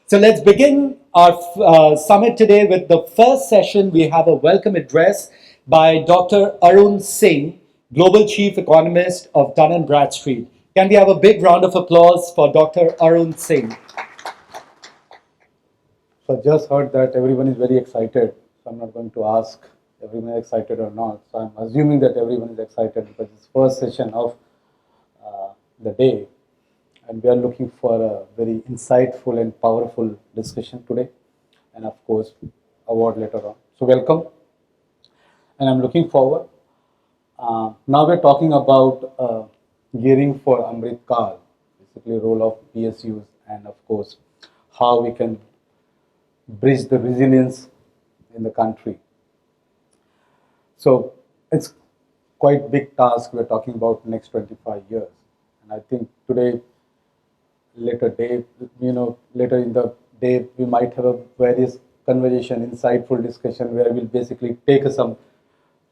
So let's begin our summit today with the first session. We have a welcome address by Dr. Arun Singh, Global Chief Economist of Dun& Bradstreet. Can we have a big round of applause for Dr. Arun Singh? So I just heard that everyone is very excited. So I'm not going to ask everyone is excited or not. So I'm assuming that everyone is excited because it's first session of the day. And we are looking for a very insightful and powerful discussion today. And of course, award later on. So welcome. And I'm looking forward. Now we're talking about gearing for Amrit Kal, basically role of PSUs and of course how we can bridge the resilience in the country. So it's quite big task we're talking about next 25 years. And I think today, later in the day, we might have a various conversation, insightful discussion where we'll basically take some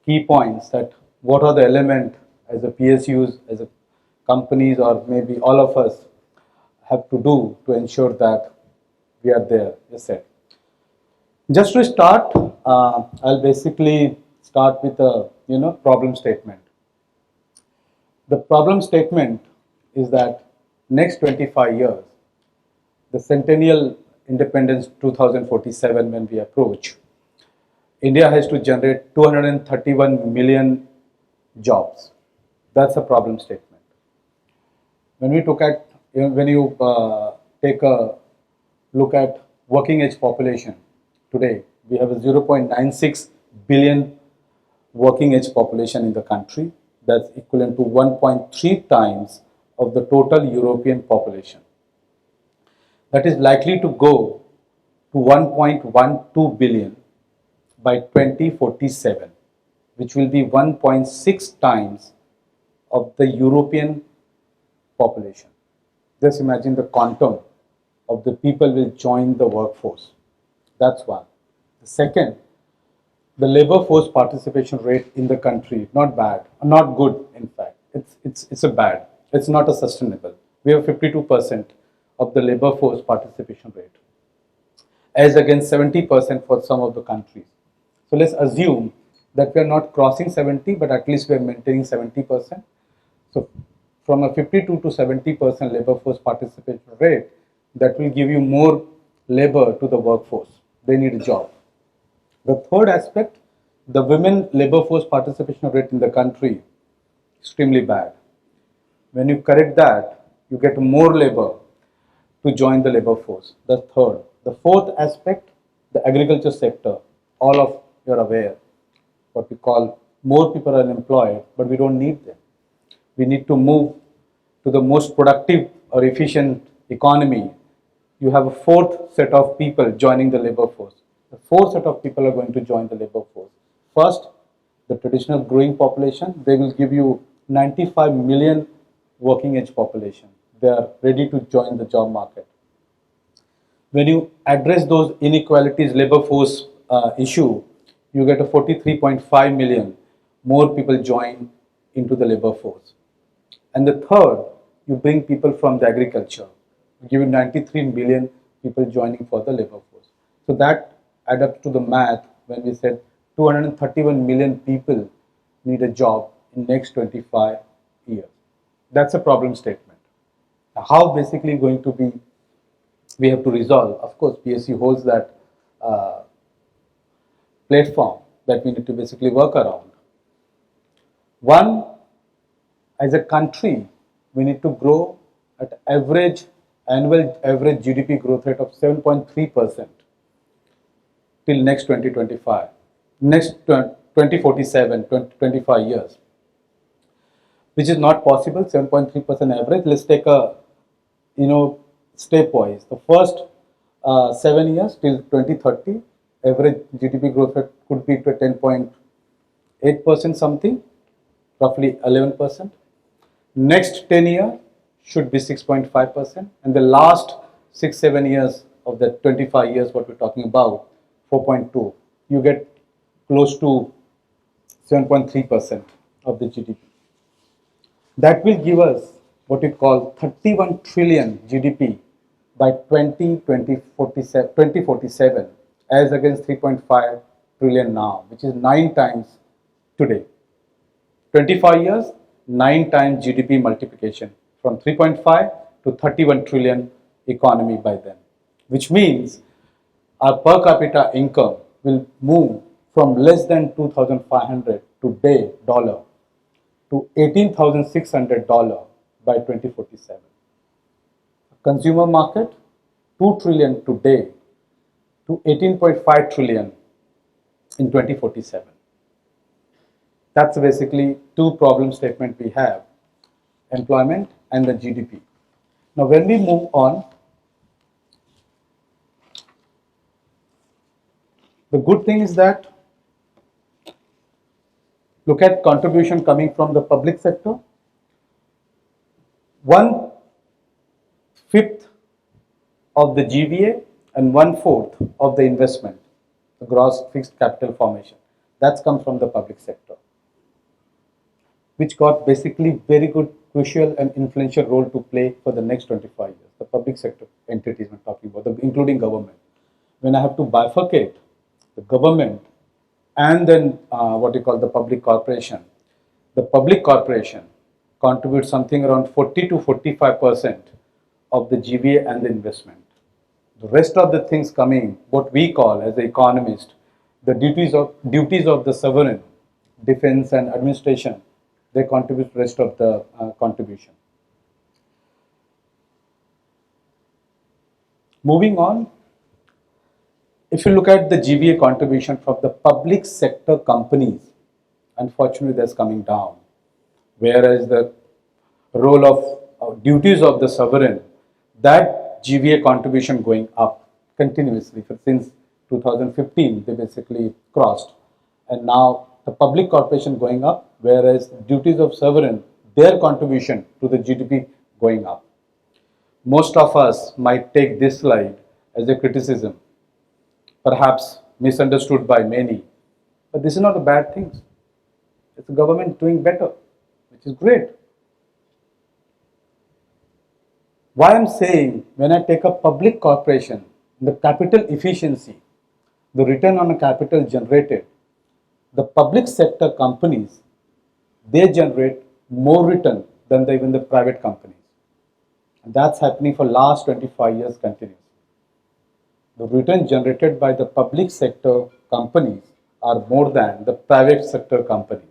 key points that what are the element as a PSUs, as a companies, or maybe all of us have to do to ensure that we are there, as said. Just to start, I'll basically start with a problem statement. The problem statement is that next 25 years, the centennial independence 2047 when we approach, India has to generate 231 million jobs. That's a problem statement. When we look at when you take a look at working age population today, we have a 0.96 billion working age population in the country. That's equivalent to 1.3 times of the total European population. That is likely to go to 1.12 billion by 2047, which will be 1.6 times of the European population. Just imagine the quantum of the people will join the workforce. That's one. The second, the labor force participation rate in the country, not bad, not good in fact. It's a bad. It's not a sustainable. We have 52% of the labor force participation rate, as against 70% for some of the countries. So let's assume that we are not crossing 70, but at least we are maintaining 70%. So from a 52 to 70% labor force participation rate, that will give you more labor to the workforce. They need a job. The third aspect, the women labor force participation rate in the country, extremely bad. When you correct that, you get more labor to join the labor force. The third. The fourth aspect, the agriculture sector. All of you are aware, what we call more people are unemployed, but we don't need them. We need to move to the most productive or efficient economy. You have a fourth set of people joining the labor force. The fourth set of people are going to join the labor force. First, the traditional growing population, they will give you 95 million working age population. They are ready to join the job market. When you address those inequalities, labor force issue, you get a 43.5 million more people join into the labor force. And the third, you bring people from the agriculture. You give you 93 million people joining for the labor force. So that add up to the math when we said 231 million people need a job in next 25 years. That's a problem statement. Now, how basically going to be we have to resolve? Of course, PSU holds that platform that we need to basically work around. One, as a country, we need to grow at annual average GDP growth rate of 7.3% till next 2025, next 2047, 2025 years, which is not possible. 7.3% average. Let's take a stepwise. The first 7 years till 2030, average GDP growth rate could be to 10.8% something, roughly 11%. Next 10 years should be 6.5%, and the last 6-7 years of the 25 years what we're talking about, 4.2. You get close to 7.3% of the GDP. That will give us what we call 31 trillion GDP by 2047 as against 3.5 trillion now, which is 9 times today. 25 years, 9 times GDP multiplication from 3.5 to 31 trillion economy by then, which means our per capita income will move from less than 2,500 today dollar to $18,600 by 2047. Consumer market, 2 trillion today to 18.5 trillion in 2047. That's basically two problem statement we have, employment and the GDP. Now when we move on, the good thing is that look at contribution coming from the public sector. 1/5 of the GVA and 1/4 of the investment, the gross fixed capital formation, that's come from the public sector, which got basically very good, crucial and influential role to play for the next 25 years. The public sector entities we're talking about, including government. When I have to bifurcate the government and then what you call the public corporation contributes something around 40 to 45% of the GVA and the investment. The rest of the things coming, what we call as the economist, the duties of the sovereign, defense and administration, they contribute the rest of the contribution. Moving on, if you look at the GVA contribution from the public sector companies, unfortunately that's coming down, whereas the role of duties of the sovereign, that GVA contribution going up continuously since 2015, they basically crossed, and now the public corporation going up, whereas duties of sovereign, their contribution to the GDP going up. Most of us might take this slide as a criticism, perhaps misunderstood by many, but this is not a bad thing. It's the government doing better, which is great. Why I'm saying, when I take a public corporation, the capital efficiency, the return on a capital generated, the public sector companies, they generate more return than even the private companies. And that's happening for last 25 years continuously. The return generated by the public sector companies are more than the private sector companies.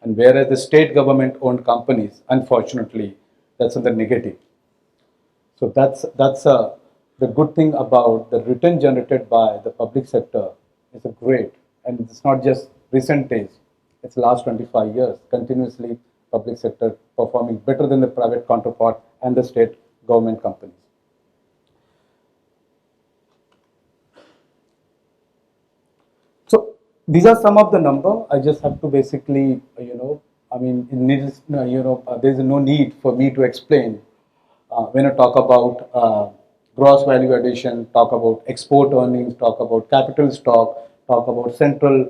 And whereas the state government owned companies, unfortunately, that's in the negative. So that's the good thing about the return generated by the public sector is a great, and it's not just recent days, it's last 25 years, continuously public sector performing better than the private counterpart and the state government companies. So these are some of the number. I just have to basically, I mean, it needs, there's no need for me to explain when I talk about gross value addition, talk about export earnings, talk about capital stock, talk about central,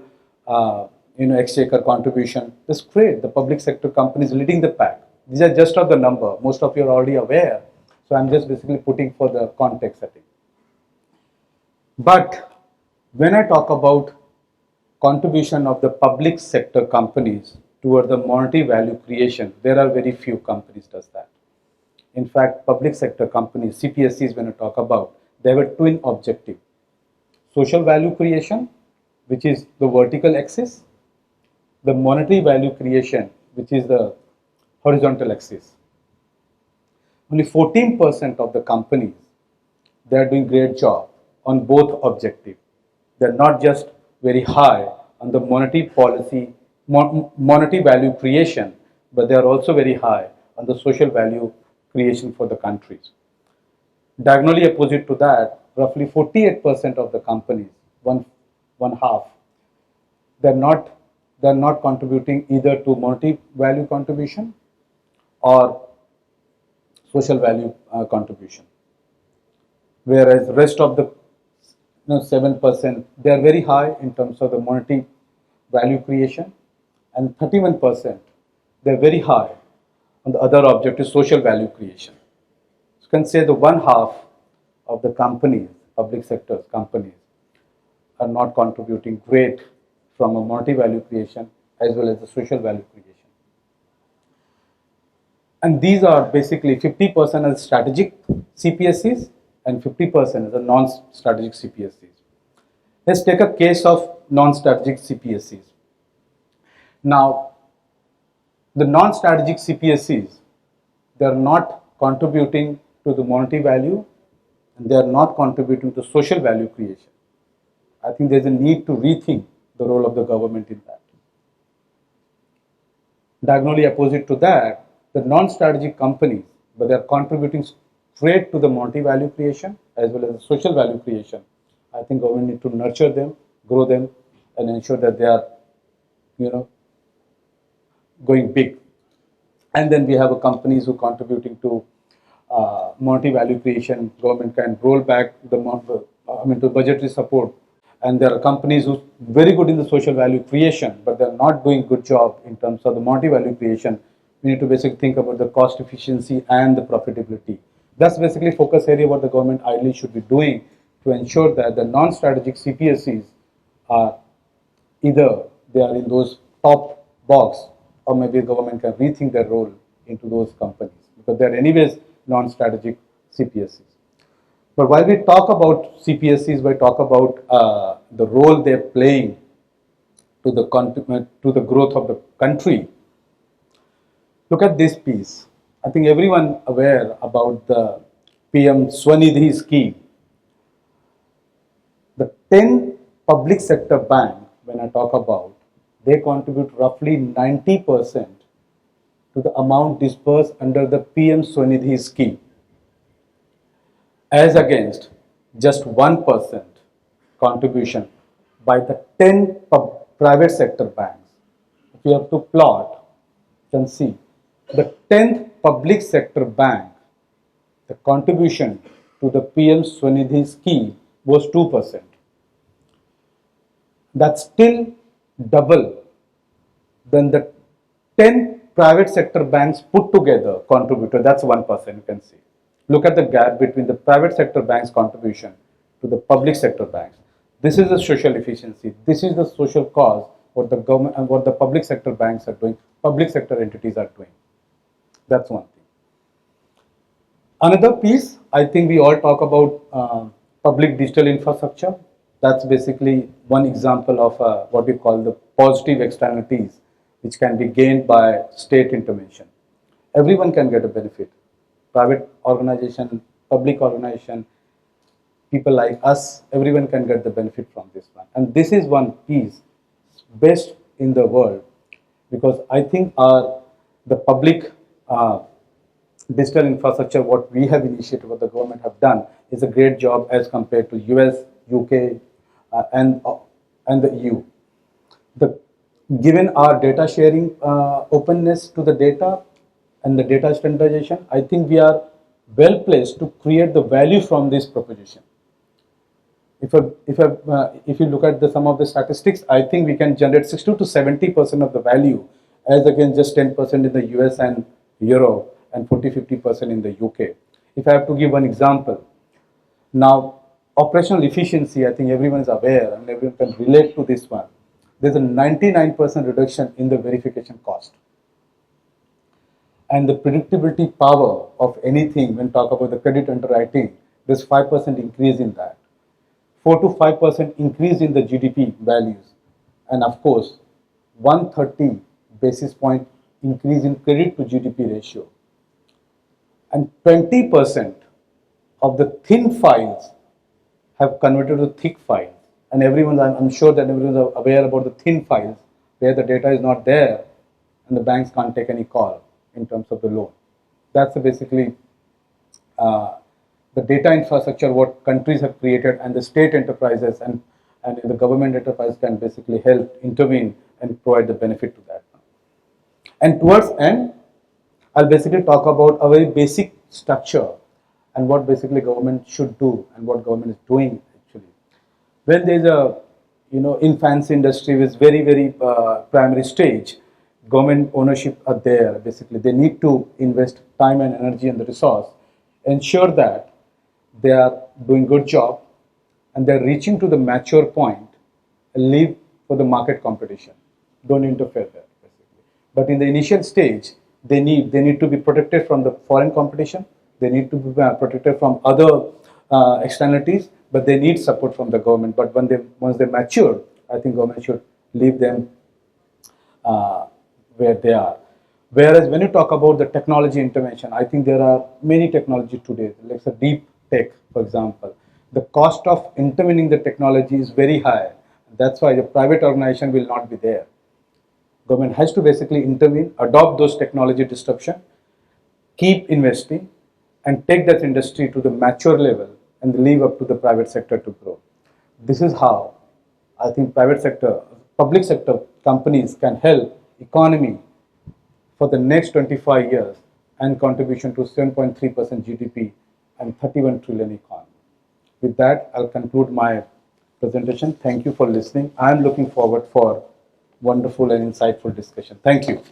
exchequer contribution. That's great. The public sector companies leading the pack. These are just of the number. Most of you are already aware. So I'm just basically putting for the context setting. But when I talk about contribution of the public sector companies toward the monetary value creation, there are very few companies does that. In fact, public sector companies, CPSCs, when I talk about, they have a twin objective. Social value creation, which is the vertical axis, the monetary value creation, which is the horizontal axis. Only 14% of the companies, they are doing great job on both objectives. They're not just very high on the monetary policy, monetary value creation, but they are also very high on the social value creation for the countries. Diagonally opposite to that, roughly 48% of the companies, one half, they're not contributing either to monetary value contribution or social value contribution. Whereas the rest of the 7%, they are very high in terms of the monetary value creation, and 31%, they are very high on the other objective, social value creation. So you can say the one half of the companies, public sectors companies, are not contributing great from a monetary value creation as well as the social value creation. And these are basically 50% as strategic CPSCs and 50% as a non-strategic CPSCs. Let's take a case of non-strategic CPSCs. Now, the non-strategic CPSCs, they are not contributing to the monetary value and they are not contributing to social value creation. I think there's a need to rethink the role of the government in that. Diagonally opposite to that, the non-strategic companies, but they are contributing straight to the monetary value creation as well as the social value creation. I think government need to nurture them, grow them, and ensure that they are, going big. And then we have a companies who contributing to monetary value creation. Government can roll back the budgetary support. And there are companies who are very good in the social value creation, but they're not doing good job in terms of the monetary value creation. We need to basically think about the cost efficiency and the profitability. That's basically focus area what the government ideally should be doing to ensure that the non-strategic CPSCs are either they are in those top box or maybe the government can rethink their role into those companies because they're anyways non-strategic CPSCs. But while we talk about CPSCs, we talk about the role they're playing to the growth of the country. Look at this piece. I think everyone aware about the PM Swanidhi scheme. The 10 public sector bank, when I talk about, they contribute roughly 90% to the amount disbursed under the PM Swanidhi scheme, as against just 1% contribution by the 10 private sector banks. If you have to plot, you can see the 10th public sector bank, the contribution to the PM Swanidhi scheme was 2%. That's still double than the 10 private sector banks put together contributed. That's 1%, you can see. Look at the gap between the private sector banks' contribution to the public sector banks. This is the social efficiency. This is the social cause what the government and what the public sector banks are doing, public sector entities are doing. That's one thing. Another piece, I think we all talk about public digital infrastructure. That's basically one example of what we call the positive externalities which can be gained by state intervention. Everyone can get a benefit. Private organization, public organization, people like us, everyone can get the benefit from this one. And this is one piece best in the world because I think the public digital infrastructure, what we have initiated, what the government have done, is a great job as compared to US, UK, and the EU. Given our data sharing openness to the data and the data standardization, I think we are well placed to create the value from this proposition. If you look at some of the statistics, I think we can generate 60 to 70% of the value as against just 10% in the US and Europe and 40-50% in the UK. If I have to give one example, now operational efficiency, I think everyone is aware and everyone can relate to this one. There's a 99% reduction in the verification cost. And the predictability power of anything, when talk about the credit underwriting, there's 5% increase in that. 4 to 5% increase in the GDP values. And of course, 130 basis point increase in credit to GDP ratio. And 20% of the thin files have converted to thick files. And I'm sure that everyone is aware about the thin files where the data is not there and the banks can't take any call in terms of the loan. That's basically the data infrastructure what countries have created, and the state enterprises and the government enterprise can basically help intervene and provide the benefit to that. And towards end, I'll basically talk about a very basic structure and what basically government should do and what government is doing actually. When there's a infancy industry with very primary stage, government ownership are there. Basically, they need to invest time and energy and the resource, ensure that they are doing good job, and they're reaching to the mature point, leave for the market competition. Don't interfere there, basically. But in the initial stage, they need to be protected from the foreign competition. They need to be protected from other externalities, but they need support from the government. But once they mature, I think government should leave them where they are. Whereas when you talk about the technology intervention, I think there are many technologies today, like the deep tech, for example. The cost of intervening the technology is very high. That's why the private organization will not be there. Government has to basically intervene, adopt those technology disruption, keep investing, and take that industry to the mature level and leave up to the private sector to grow. This is how I think private sector, public sector companies can help economy for the next 25 years and contribution to 7.3% GDP and 31 trillion economy. With that, I'll conclude my presentation. Thank you for listening. I'm looking forward for wonderful and insightful discussion. Thank you.